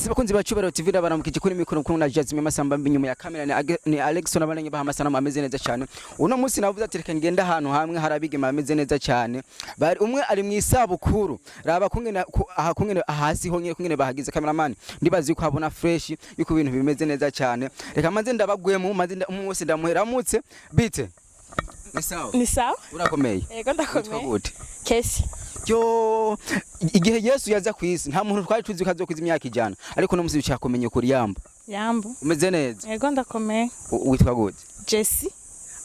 Yes bakunzi bacubero TV baramukije kuri mikoro mukuru na jazzmema samba inyuma ya kamera ni Alex n'abananye bahamasana ameze neza cyane. Uno munsi navuze ati reka ngenda ahantu hamwe harabige ameze neza cyane. Bari umwe ari mu isabukuru raba kungene aha kungene hasi honye kungene bahagize cameraman ndibazi ko habona fresh yuko ibintu bimeze neza cyane. Reka manze ndabagwemo manze umunsi ndamuheramutse bite. Ni sawa? Urakomeye? Yego ndakomeye. Kesi. Yo igihe Yesu yaza kwisi nta muntu twari tuzi kazo kwiza imyaka ijana ariko no musi ushaka kumenye kuri yamba. Yambo. Umeze neza? Yego ndakomeye. Witwa gute? Jesse.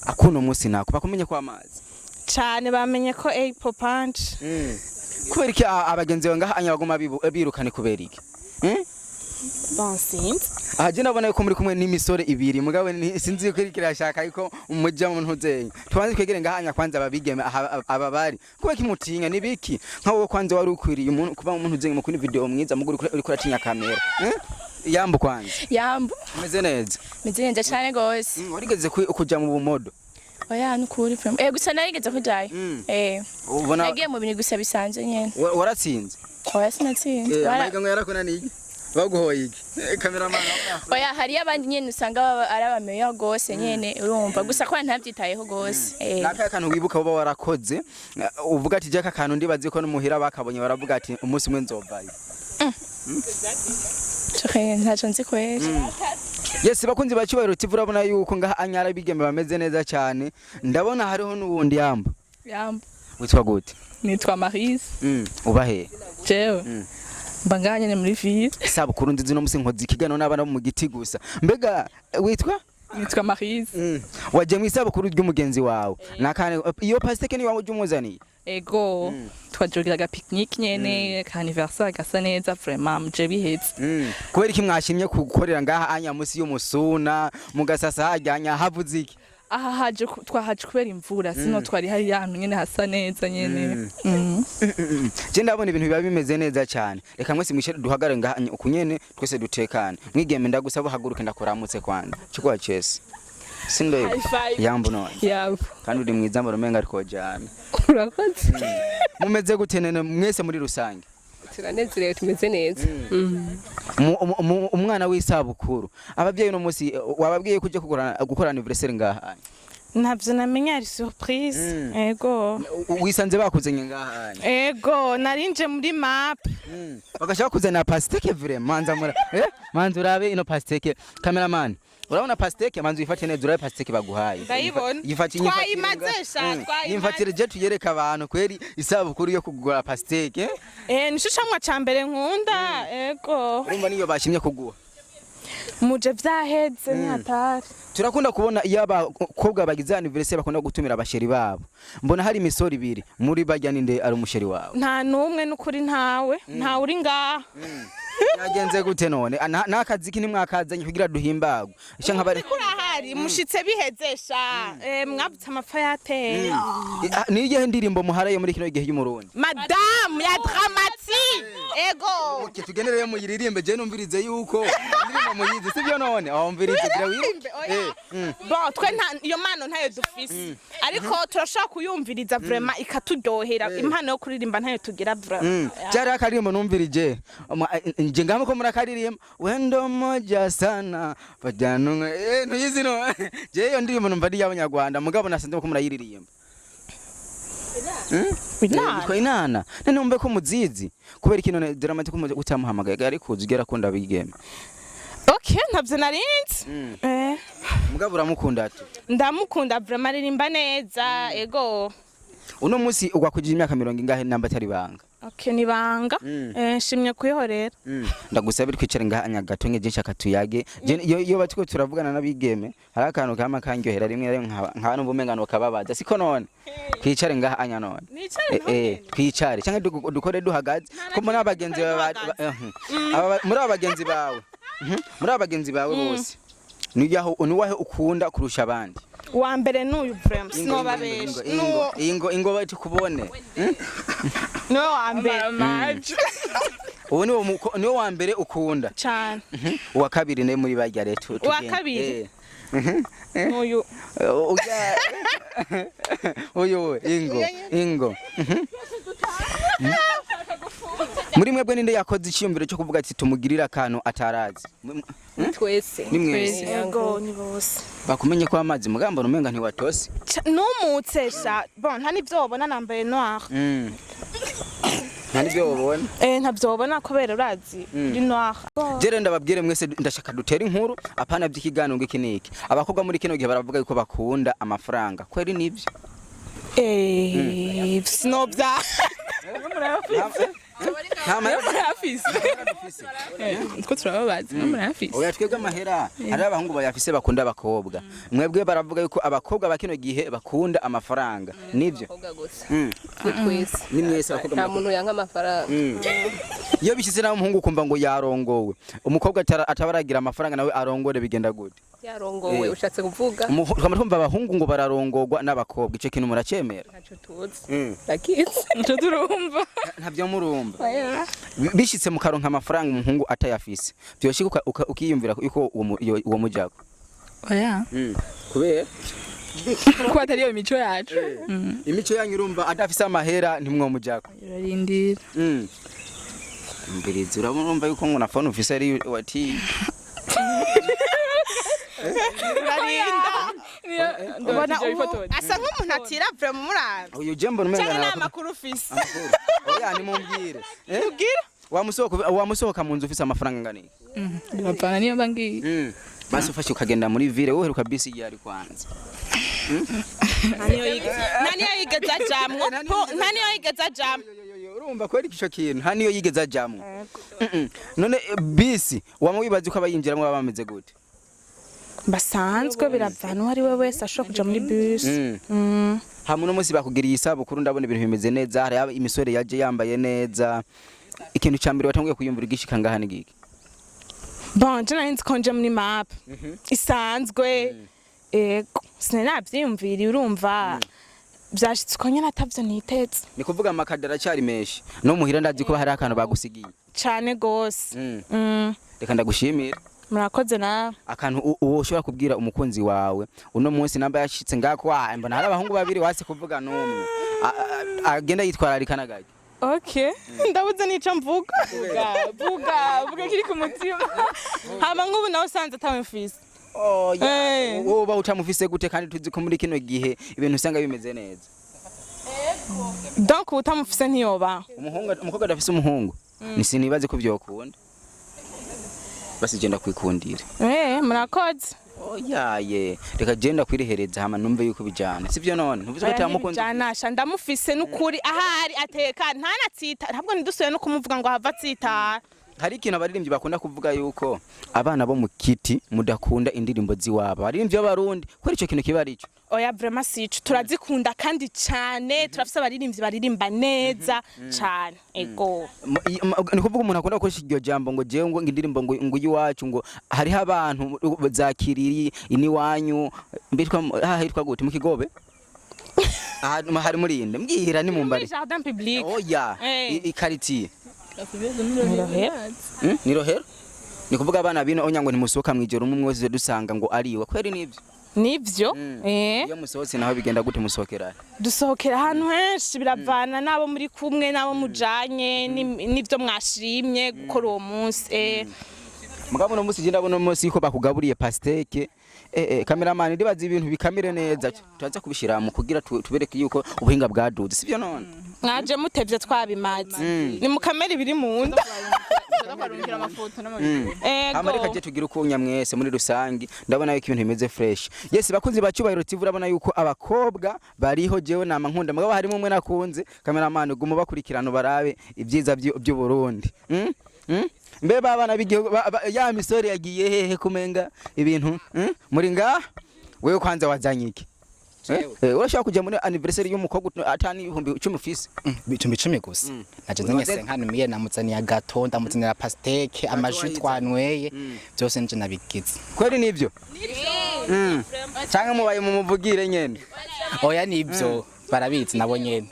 Akuno musi nako bakumenye kwa amazi. Cyane bamenye ko Apple Punch. Kubera iki abagenzi banga anyagoma birukane kubera iki? Dancing. Aje nabona yuko muri kumwe n'imisore ibiri mugabe sinzi ko kirashaka ariko umujya mu ntuzenya tubanze kwegere ngahanya kwanza ababigeme ababari kuba kimutinya nibiki nkawo kwanza wari ukwiriye umuntu kuba umuntu uzenye mu kuri video mwiza muguri uri kuratinya kamera yambo kwanza Yambo meze neza cyane gose warigeze kuja mu bumodo oya nukuri from gusa narigeze kujayo ubona nagiye mu bintu gusa bisanzwe nyene waratsinze oya sinatsinze amahiga ngo yarakunaniye baguhoye iki cameraman oya hari abandi nyene usanga ari abameyo gose nyene urumva gusa ko ntavyitayeho gose naka kantu wibuka uba warakoze uvuga ati jaka kantu ndibaze ko n'umuhira bakabonye baravuga ati umunsi umwe nzovayo ntaco nzi kwera Yes bakunzi bacubero TV urabona yuko ngaha anyara bigembe bameze neza cyane ndabona hariho n'ubundi yamba witwa gute nitwa Marise ubahe jewe mbanganye ne muri ville sabukuru nzizi no musi nkozi kigano n'abana mu giti gusa mbega witwa Marise waje mu isabukuru ry'umugenzi wawe nakane iyo Pasteque ni wawe ujumuzaniye ego twajogiraga picnic nyene ka anniversaire gasa neza vraiment muje bihetse kubera iki mwashimye gukorera ngaha anya musi y'umusuna mugasasa hajyanya havuze iki aha twahaje kubera imvura sino twari hari yantu nyene hasa neza nyene je ndabona ibintu biba bimeze neza cyane reka mwese mwishe duhagare ngaha ukunyene twese dutekane mwigeme ndagusaba haguruke ndakoramutse kwanza chukwa chese sindo yambo none yabo kandi uri mwiza mboromenga ariko jana urakoze mumeze gutenene mwese muri rusange turanezerewe tumeze neza umwana w'isabukuru ababyeyi no musi wababwiye kuje gukora anniversaire ngaha ntabyo namenya ari surprise ego wisanze bakuzenye ngaha ego narinje muri map bagashaka kuzana Pasteque vraiment manza mura manza urabe ino Pasteque cameraman urabona Pasteque manza uyifate neza urabe Pasteque baguhaye yifate yimfatire je tuyereka abantu kweri isabukuru yo kugura Pasteque nico camwa cambere nkunda ego urumva niyo bashimye kuguha muje vyaheze n'atari turakunda kubona iyo abakobwa bagize anniversaire bakunda gutumira abasheri babo mbona hari imisori ibiri muri bajya ninde ari umusheri wawe nta numwe n'ukuri ntawe uri ngaha yagenze gute none nakazi kini mwakazanye kugira duhimbagwe isha nkabari kurahari mushitse bihezesha mwabutse amapfa yateye niye ndirimbo muharaye muri kino gihe y'umurundi madame ya dramatique ego okay tugenereye mu yiririmbe je numvirize yuko ndirimbo muyizi sivyo none awumvirize gira wimbe bon twe iyo mano ntayo dufise ariko turashaka kuyumviriza vraiment ikaturyohera impano yo kuririmba ntayo tugira vraiment cyari akarimbo numvirije nje ngamo ko murakaririmba wendo moja sana bajyanwe ntuyizi no je yo ndirimbo numva ari y'abanyarwanda mugabo nasanze ko murayiririmba ko inana none umbe ko muzizi kubera ikintu drama cyo gutamuhamagaye ariko uzigera kunda bigeme okay ntabyo narinzi mugabo uramukunda ati ndamukunda vraiment aririmba neza ego uno musi ugwakujije imyaka 40 ingahe namba atari banga okay ni banga shimye kuyihorera ndagusabira kwicare ngahanya gato ngeje nshaka tuyage yo batiko turavugana nabigeme hari akantu kama kangyohera rimwe nka n'ubumengano kababaza siko none kwicare ngahanya none kwicare cyangwa dukore duhagaze ko muri abagenzi muri abagenzi bawe muri abagenzi bawe bose niwahe ukunda kurusha abandi wa mbere n'uyu vraiment sinobabesha ingo bati kubone no wa mbere ubu ni wa mbere ukunda cyane uwa kabiri ne muri bajya reto uwa kabiri n'uyu uyu ingo muri mwebwe ninde yakoze icyumviro cyo kuvuga ati tumugirira akantu atarazi twese ni mwese yego ni bose bakumenye ko amazi mugamba numenga ntiwatose numutse sha bon nta nivyo wabona nambaye noir nta nivyo wabona ntabyo wabona kubera urazi uri noir jere ndababwire mwese ndashaka dutera inkuru apana by'ikiganiro ng'ikiniki abakobwa muri kino gihe baravuga yuko bakunda amafaranga kweri nivyo sinobya Twe turababazi murafise oya twebwe amahera hari abahungu bayafise bakunda abakobwa mwebwe baravuga yuko abakobwa bakino gihe bakunda amafaranga nivyo twese ni mwese abakobwa nta muntu yanka amafaranga iyo bishyize nawe umuhungu kumva ngo yarongowe umukobwa atabaragira amafaranga nawe arongore bigenda gute yarongowe ushatse kuvuga twumva abahungu ngo bararongorwa n'abakobwa ico kintu muracemera ntaco tuzi nakitse ntaco turumva ntabyo murumva bishitse mu karonka amafaranga umuhungu atayafise byoshika ukiyumvira yuko uwo mujako oya kubera ko atari yo mico yacu imico yanyu urumva adafise amahera ntimwo mujako urarindira mbirizi urabona yuko ngo na phone ufise ari wati ubona asa nk'umuntu atira vre mu muraro uyu jembo numenga cyane n'amakuru ufise oya nimumbwire wamusohoka mu nzu ufise amafaranga ngani bapana niyo bangiye basi ufashe ukagenda muri ville woheruka bisi yari kwanza naniyo yigeza jamwo naniyo yigeza jamwo urumva ko ari ico kintu nta niyo yigeza jamwo none bisi wamwibaza uko abayinjiramo baba bameze gute basanzwe biravana ari we wese ashobora kuja muri bus hamwe no munsi bakugiriye isabukuru ndabona ibintu bimeze neza hari imisore yaje yambaye neza ikintu cyambere watanguye kuyumvira igishika ngaha ni giki bon je nari nzikonje muri map isanzwe sinavyiyumvira urumva byashitse ko nyine atavyo nitetse ni kuvuga amakadara cyari meshi no muhira ndazi ko hari akantu bagusigiye cyane gose reka ndagushimira murakoze na akantu uwo ushobora kubwira umukunzi wawe uno munsi namba yashitse ngako mbona hari abahungu babiri wase kuvuga numwe agenda yitwararika nagaje okay ndabuze nico mvuga vuga kiri ku mutima hama nk'ubu nawe usanze atamufise wowe utamufise gute kandi tuzi ko muri kino gihe ibintu usanga bimeze neza donc utamufise ntiyoba umukobwa adafise umuhungu ni sinibaze ko byokunda basi genda kwikundira murakoze oyaye reka genda kwirihereza hama numve yuko bijana sivyo none ntuvuze ko tamukunze janasha ndamufise n'ukuri ahari ateka ntanatsita ntabwo nidusuye no kumuvuga ngo hava tsita hari ikintu abaririmbyi bakunda kuvuga yuko abana bo mu kiti mudakunda indirimbo ziwabo abaririmbyi b'abarundi kwari ico kintu kiba ari ico oya vraiment sico turazikunda kandi cyane turafise abaririmbyi baririmba neza cyane ego ni kuvuga umuntu akunda gukoresha iryo jambo ngo jewe ngo indirimbo ngo yiwacu ngo hariho abantu zakiriri ini wanyu mbitwa hitwa gute mu Kigobe hari murinde mbwira ni mumbari jardin public oya ikaritiye ni rohero ni kuvuga abana bino onyango ntimusohoka mwijoro umwe wese dusanga ngo ariyo kweri nivyo iyo musohotse naho bigenda gute musohokera dusohokera ahantu henshi biravana nabo muri kumwe nabo mujanye nivyo mwashimye gukora uwo munsi mugabo no munsi ndabona munsi yuko bakugaburiye pasteque cameraman ndibaza ibintu bikamire neza turaza kubishira mu kugira tubereke yuko ubuhinga bwaduze sivyo none mwaje mutevye twabimaze ni mu kamera biri mu nda barungikira amafoto n'amabvideo amareka je tugira ukunya mwese muri rusangi ndabona yuko ibintu bimeze fresh yes bakunzi bacubahiro TV urabona yuko abakobwa bariho jewe nama nkunda mugabo harimo umwe nakunze cameraman gumu bakurikirana barabe ibyiza by'u Burundi mbe babana bigihugu ya misore yagiye hehe kumenga ibintu muri nga wewe kwanza wazanye iki urashaka kujya muri anniversary y'umukobwa atani 10 ufise 10 gusa naje nzanye senkani namuzaniye gateaux ndamuzanira pasteque amaju twanweye byose nje nabigize kweri nivyo cyangwa mubaye mu muvugire nyene oya nivyo barabizi nabo nyene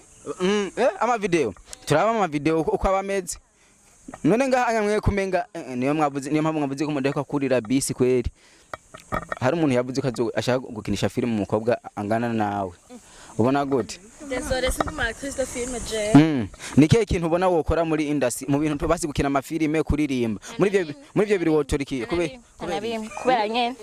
ama video turaba ama video uko abameze none ngaha mwe kumenga niyo mpamvu mwavuze ko mudeka kurira bisi kweri hari umuntu yavuze ko ashaka gukinisha film umukobwa angana nawe ubona gute Désolé c'est comme actrice de film je. Ni kihe kintu ubona wokora muri industry mu bintu basi gukina amafilime kuririmba muri ivyo biri wotoriki kubera nyene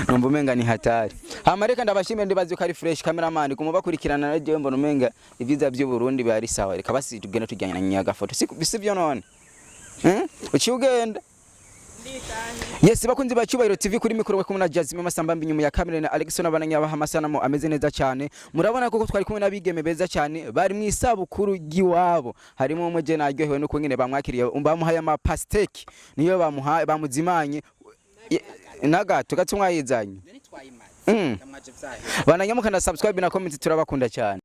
numva umenga ni hatari hama reka ndabashimire ndibazi ko ari fresh cameraman kumubakurikirana na je mbona umenga ivyiza by'u Burundi bari sawa reka basi tugenda tujyanye na nyaga foto sibyo none uci ugenda Yes bakunzi ba Cyubahiro TV kuri mikoro kumwe na jazzmema sambambi nyuma ya kamera na Alex n'abananya bahamasana ameze neza cyane murabona koko twari kumwe nabigeme beza cyane bari mu isabukuru giwabo harimo umwe je naryohewe nuko nyine bamwakiriye bamuhaye ama pasteque niyo bamuhaye bamuzimanye nagato gatumwayizanye bananyamukana subscribe na comment turabakunda cyane